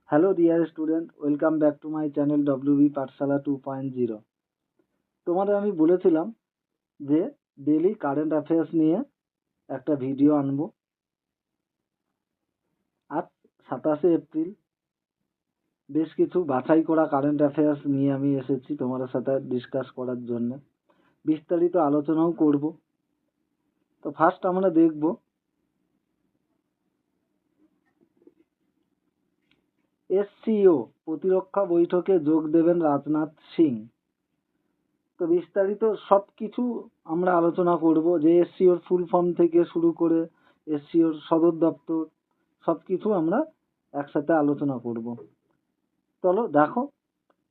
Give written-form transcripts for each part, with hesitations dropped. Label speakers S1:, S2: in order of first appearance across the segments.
S1: Hello dear student, welcome back to my channel WB পাঠশালা 2.0। তোমাদের আমি বলেছিলাম যে ডেলি কারেন্ট অ্যাফেয়ার্স নিয়ে একটা ভিডিও আনবো। আজ 27 এপ্রিল। বেশ কিছু বাছাই করা কারেন্ট অ্যাফেয়ার্স নিয়ে আমি এসেছি তোমাদের সাথে ডিসকাস করার জন্য, বিস্তারিত আলোচনাও করব। তো ফার্স্ট আমরা দেখব এসসিও প্রতিরক্ষা বৈঠকে যোগ দেবেন রাজনাথ সিং। তো বিস্তারিত সব কিছু আমরা আলোচনা করব, যে এসসিওর ফুল ফর্ম থেকে শুরু করে এসসিওর সদর দপ্তর সব কিছু আমরা একসাথে আলোচনা করব। চলো দেখো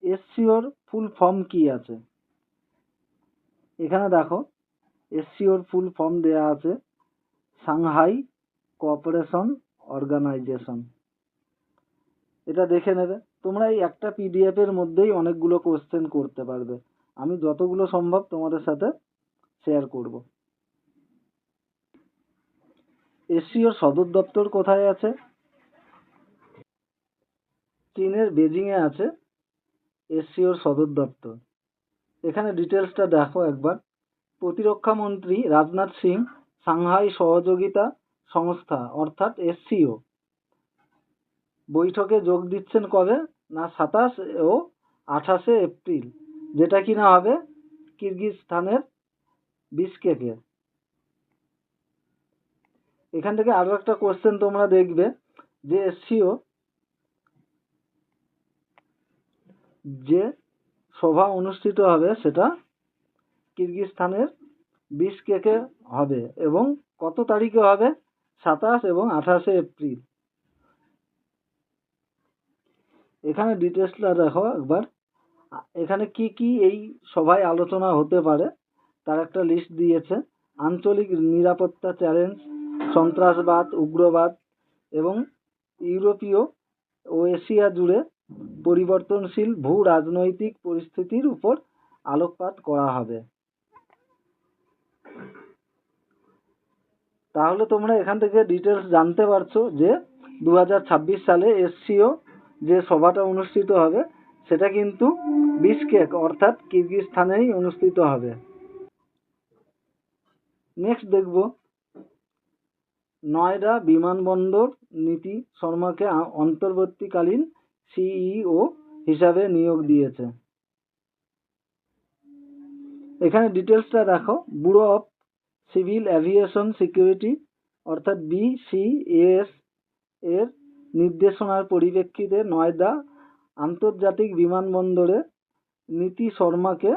S1: এসসিওর ফুল ফর্ম কি আছে। এখানে দেখো এসসিওর ফুল ফর্ম দেয়া আছে সাংহাই কোঅপারেশন অর্গানাইজেশন। এটা দেখে নেবে তোমরা। এই একটা পিডিএফ এর মধ্যেই অনেকগুলো কোশ্চেন করতে পারবে। আমি যতগুলো সম্ভব তোমাদের সাথে শেয়ার করব। এসসিওর সদর দপ্তর কোথায় আছে? চীনের বেজিং এ আছে এসসিওর সদর দপ্তর। এখানে ডিটেলসটা দেখো একবার। প্রতিরক্ষা মন্ত্রী রাজনাথ সিং সাংহাই সহযোগিতা সংস্থা অর্থাৎ এসসিও বৈঠকে যোগ দিচ্ছেন কবে না 27 ও 28 এপ্রিল, যেটা কিনা হবে কিরগিজস্তানের বিশকেকে। এখান থেকে আরো একটা কোশ্চেন তোমরা দেখবে যে এসসিও যে সভা অনুষ্ঠিত হবে সেটা কিরগিজস্তানের বিশকেকে হবে এবং কত তারিখে হবে? 27 এবং 28 এপ্রিল। এখানে ডিটেলসটা দেখো একবার। এখানে কি কি এই সভায় আলোচনা হতে পারে তার একটা লিস্ট দিয়েছে। আঞ্চলিক নিরাপত্তা চ্যালেঞ্জ, সন্ত্রাসবাদ, উগ্রবাদ এবং ইউরোপীয় ও এশিয়া জুড়ে পরিবর্তনশীল ভূ রাজনৈতিক পরিস্থিতির উপর আলোকপাত করা হবে। তাহলে তোমরা এখান থেকে ডিটেলস জানতে পারছো যে 2026 সালে এসসিও যে সভাটা অনুষ্ঠিত হবে সেটা কিন্তু বিশকেক অর্থাৎ কিরগিজস্তানেই অনুষ্ঠিত হবে। নেক্সট দেখব নয়ডা বিমানবন্দর নীতি শর্মাকে অন্তর্বর্তীকালীন সিইও হিসাবে নিয়োগ দিয়েছে। এখানে ডিটেলসটা দেখো। Bureau of civil aviation security অর্থাৎ বিসিএস এর নির্দেশনার পরিপ্রেক্ষিতে নয়ডা আন্তর্জাতিক বিমানবন্দরে নীতি শর্মাকে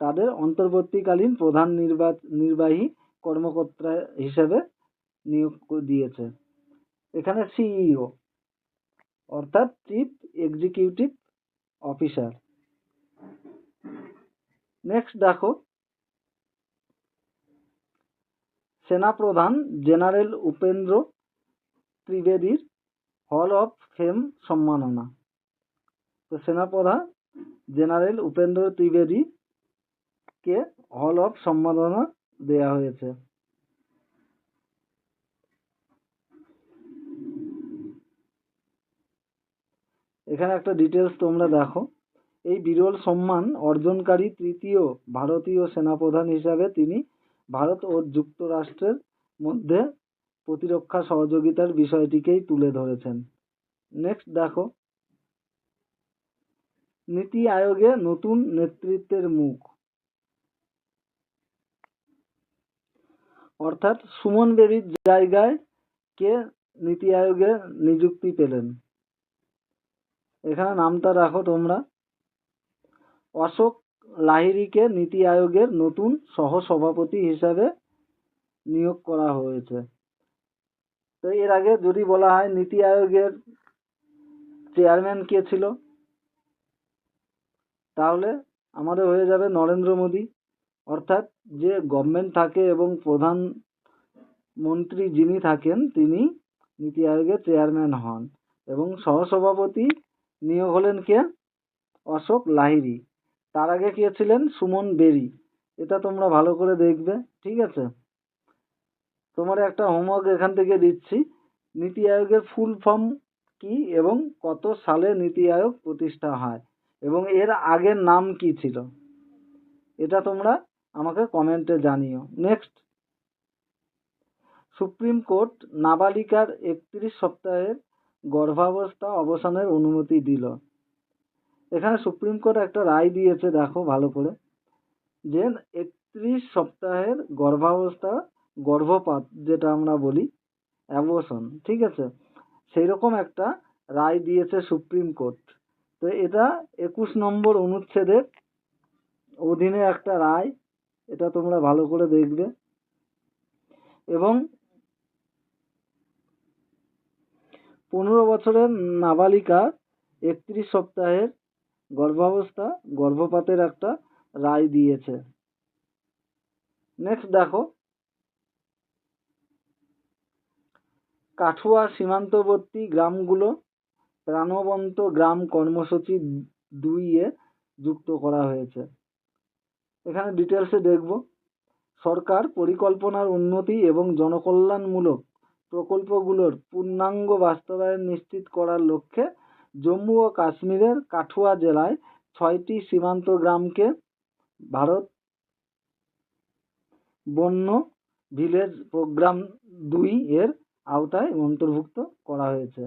S1: তাদের অন্তর্বর্তীকালীন প্রধান নির্বাহী কর্মকর্তা হিসেবে নিয়োগ দিয়েছে। এখানে সিইও অর্থাৎ চিফ এক্সিকিউটিভ অফিসার। নেক্সট দেখো সেনাপ্রধান general Upendra ত্রিবেদীর hall of fame সম্মাননা। তো সেনাপ্রধান general Upendra Trivedi K hall of সম্মাননা দেয়া হয়েছে। এখানে একটা ডিটেলস তোমরা দেখো। এই বিরল সম্মান অর্জনকারী তৃতীয় ভারতীয় সেনাপ্রধান হিসাবে তিনি ভারত ও যুক্তরাষ্ট্রের মধ্যে প্রতিরক্ষা সহযোগিতার বিষয়টিকেই তুলে ধরেছেন। নেক্সট দেখো নীতি আয়োগে নতুন নেতৃত্বের মুখ, অর্থাৎ সুমন বেরির জায়গায় কে নীতি আয়োগে নিযুক্তি পেলেন। এখানে নামটা রাখো তোমরা। অশোক লাহিড়ীকে নীতি আয়োগের নতুন সহসভাপতি হিসাবে নিয়োগ করা হয়েছে। তো এর আগে যদি বলা হয় নীতি আয়োগের চেয়ারম্যান কে ছিল, তাহলে আমাদের হয়ে যাবে নরেন্দ্র মোদী। অর্থাৎ যে গভর্নমেন্ট থাকে এবং প্রধানমন্ত্রী যিনি থাকেন তিনি নীতি আয়োগের চেয়ারম্যান হন এবং সহসভাপতি নিয়োগ হলেন কে? অশোক লাহিড়ী। তার আগে কে ছিলেন? সুমন বেরি। এটা তোমরা ভালো করে দেখবে, ঠিক আছে? তোমার একটা হোমওয়ার্ক এখান থেকে দিচ্ছি। নীতি আয়োগের ফুল ফর্ম কি এবং কত সালে নীতি আয়োগ প্রতিষ্ঠা হয় এবং এর আগের নাম কি ছিল, এটা তোমরা আমাকে কমেন্টে জানিও। নেক্সট, সুপ্রিম কোর্ট নাবালিকার 31 সপ্তাহের গর্ভাবস্থা অবসানের অনুমতি দিল। এখানে সুপ্রিম কোর্ট একটা রায় দিয়েছে, দেখো ভালো করে, যে 31 সপ্তাহের গর্ভাবস্থা, গর্ভপাত যেটা আমরা বলি, অ্যাবর্শন, ঠিক আছে, সেই রকম একটা রায় দিয়েছে সুপ্রিম কোর্ট। তো এটা 21 নম্বর অনুচ্ছেদের অধীনে একটা রায়, এটা তোমরা ভালো করে দেখবে। এবং 15 বছরের নাবালিকা 31 সপ্তাহের গর্ভাবস্থা গর্ভপাতের একটা রায় দিয়েছে। নেক্সট দেখো, কাঠুয়া সীমান্তবর্তী গ্রামগুলো প্রাণবন্ত গ্রাম কর্মসূচি 2 যুক্ত করা হয়েছে। এখানে ডিটেলসে দেখব, সরকার পরিকল্পনার উন্নতি এবং জনকল্যাণমূলক প্রকল্পগুলোর পূর্ণাঙ্গ বাস্তবায়ন নিশ্চিত করার লক্ষ্যে জম্মু ও কাশ্মীরের কাঠুয়া জেলায় 6টি সীমান্ত গ্রামকে ভারত বন্য ভিলেজ প্রোগ্রাম 2 এর আওতায় অন্তর্ভুক্ত করা হয়েছে।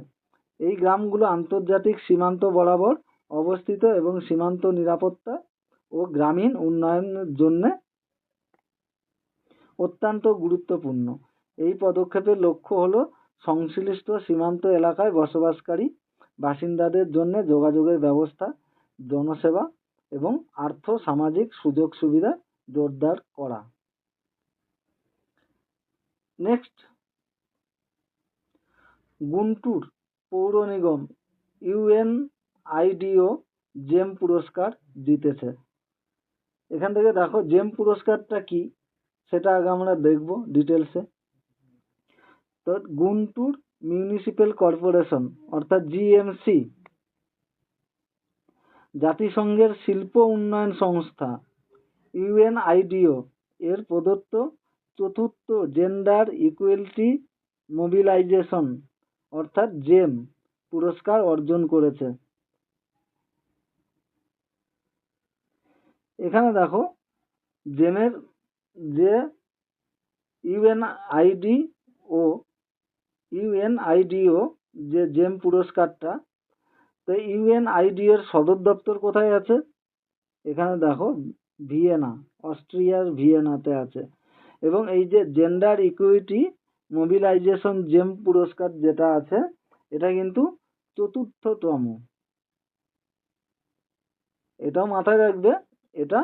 S1: এই গ্রামগুলো আন্তর্জাতিক সীমান্ত বরাবর অবস্থিত এবং সীমান্ত নিরাপত্তা ও গ্রামীণ উন্নয়নের জন্য অত্যন্ত গুরুত্বপূর্ণ। এই পদক্ষেপের লক্ষ্য হলো সংশ্লিষ্ট সীমান্ত এলাকায় বসবাসকারী বাসিন্দাদের জন্য যোগাযোগের ব্যবস্থা, জনসেবা এবং আর্থ সামাজিক সুযোগ সুবিধা জোরদার করা। নেক্সট, গুন্টুর পৌর নিগম UNIDO জেম পুরস্কার জিতেছে। এখান থেকে দেখো জেম পুরস্কারটা কি সেটা আগে আমরা দেখব ডিটেলসে। তো গুন্টুর মিউনিসিপ্যাল কর্পোরেশন অর্থাৎ GMC জাতিসংঘের শিল্প উন্নয়ন সংস্থা UNIDO এর প্রদত্ত 4র্থ জেন্ডার ইকুয়ালিটি মোবিলাইজেশন অর্থাৎ জেম পুরস্কার অর্জন করেছে। এখানে দেখো জেমের যে UNIDO যে জেম পুরস্কারটা, তো UNIDO এর সদর দপ্তর কোথায় আছে? এখানে দেখো ভিয়েনা, অস্ট্রিয়ার ভিয়েনাতে আছে। এবং এই যে জেন্ডার ইকুইটি মোবিলাইজেশন জেম পুরস্কার যেটা আছে, এটা কিন্তু 4র্থতম, এটাও মাথায় রাখবে, এটা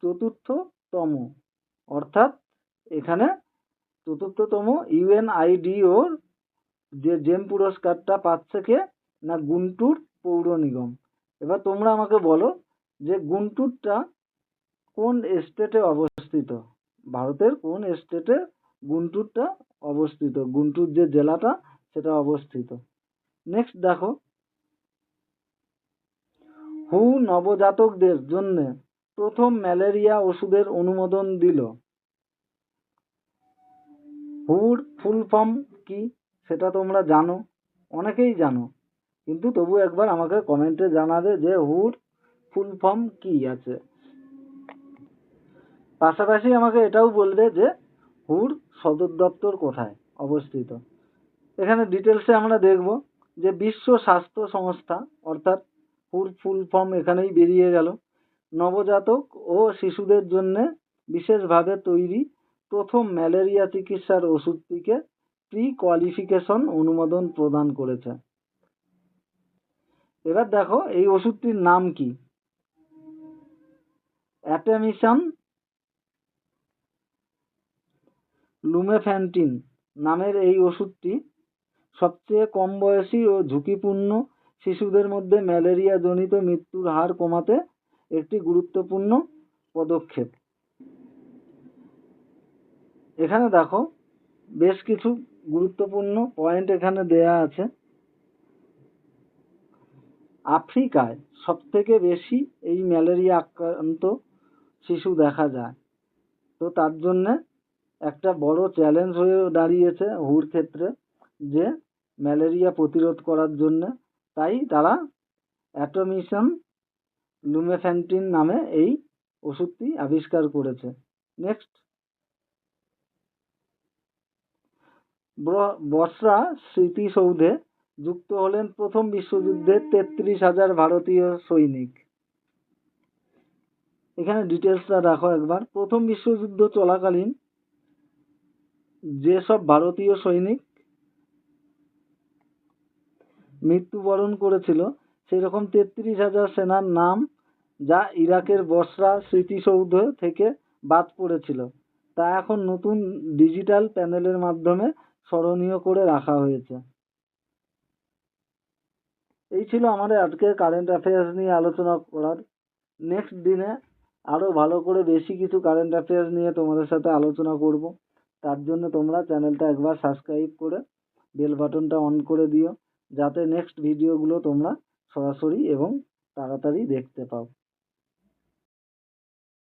S1: 4র্থতম, অর্থাৎ এখানে 4র্থতম UNIDO যে জেম পুরস্কারটা পাচ্ছে কে না, গুন্টুর পৌর নিগম। এবার তোমরা আমাকে বলো যে গুন্টুরটা কোন স্টেটে অবস্থিত, ভারতের কোন স্টেটে গুন্টুরটা অবস্থিত, গুন্টুর যে জেলাটা সেটা অবস্থিত। নেক্সট দেখো, হু নবজাতকদের জন্য প্রথম ম্যালেরিয়া ওষুধের অনুমোদন দিল। হুর ফুল ফর্ম কি সেটা তোমরা জানো, অনেকেই জানো, কিন্তু তবু একবার আমাকে কমেন্টে জানাবে যে হুর ফুল ফর্ম কি আছে। পাশাপাশি আমাকে এটাও বলবে যে হুর সদর দপ্তর কোথায় অবস্থিত। এখানে ডিটেলসে আমরা দেখব যে বিশ্ব স্বাস্থ্য সংস্থা অর্থাৎ হুর ফুল ফর্ম এখানেই বেরিয়ে গেল। নবজাতক ও শিশুদের জন্য বিশেষভাবে তৈরি প্রথম ম্যালেরিয়া চিকিৎসার ওষুধটিকে প্রি কোয়ালিফিকেশন অনুমোদন প্রদান করেছে। এবার দেখো এই ওষুধটির নাম কি, অ্যাটেমিশন লুমেফ্যান্টিন নামের এই ওষুধটি সবচেয়ে কম বয়সী ও ঝুঁকিপূর্ণ শিশুদের মধ্যে ম্যালেরিয়া জনিত মৃত্যুর হার কমাতে একটি গুরুত্বপূর্ণ পদক্ষেপ। এখানে দেখো বেশ কিছু গুরুত্বপূর্ণ পয়েন্ট এখানে দেয়া আছে। আফ্রিকায় সবথেকে বেশি এই ম্যালেরিয়া আক্রান্ত শিশু দেখা যায়। তো তার জন্য একটা বড় চ্যালেঞ্জ হয়ে দাঁড়িয়েছে হুর ক্ষেত্রে যে ম্যালেরিয়া প্রতিরোধ করার জন্য। তাই তারা অ্যাট্রোমিশন লুমেফ্যান্ট্রিন নামে এই ওষুধটি আবিষ্কার করেছে। নেক্সট, বসরা স্মৃতিসৌধে যুক্ত হলেন প্রথম বিশ্বযুদ্ধে 33,000 ভারতীয় সৈনিক। এখানে ডিটেলসটা দেখো একবার। প্রথম বিশ্বযুদ্ধ চলাকালীন যেসব ভারতীয় সৈনিক মৃত্যুবরণ করেছিল সেরকম 33,000 সেনার নাম, যা ইরাকের বসরা স্মৃতিসৌধ থেকে বাদ পড়েছিল, তা এখন নতুন ডিজিটাল প্যানেলের মাধ্যমে স্মরণীয় করে রাখা হয়েছে। এই ছিল আমাদের আজকের কারেন্ট অ্যাফেয়ার্স নিয়ে আলোচনা করার। নেক্সট দিনে আরো ভালো করে বেশি কিছু কারেন্ট অ্যাফেয়ার্স নিয়ে তোমাদের সাথে আলোচনা করব। তার জন্য তোমরা চ্যানেলটা একবার সাবস্ক্রাইব করে বেল বাটনটা অন করে দিও, যাতে নেক্সট ভিডিওগুলো তোমরা সরাসরি এবং তাড়াতাড়ি দেখতে পাও।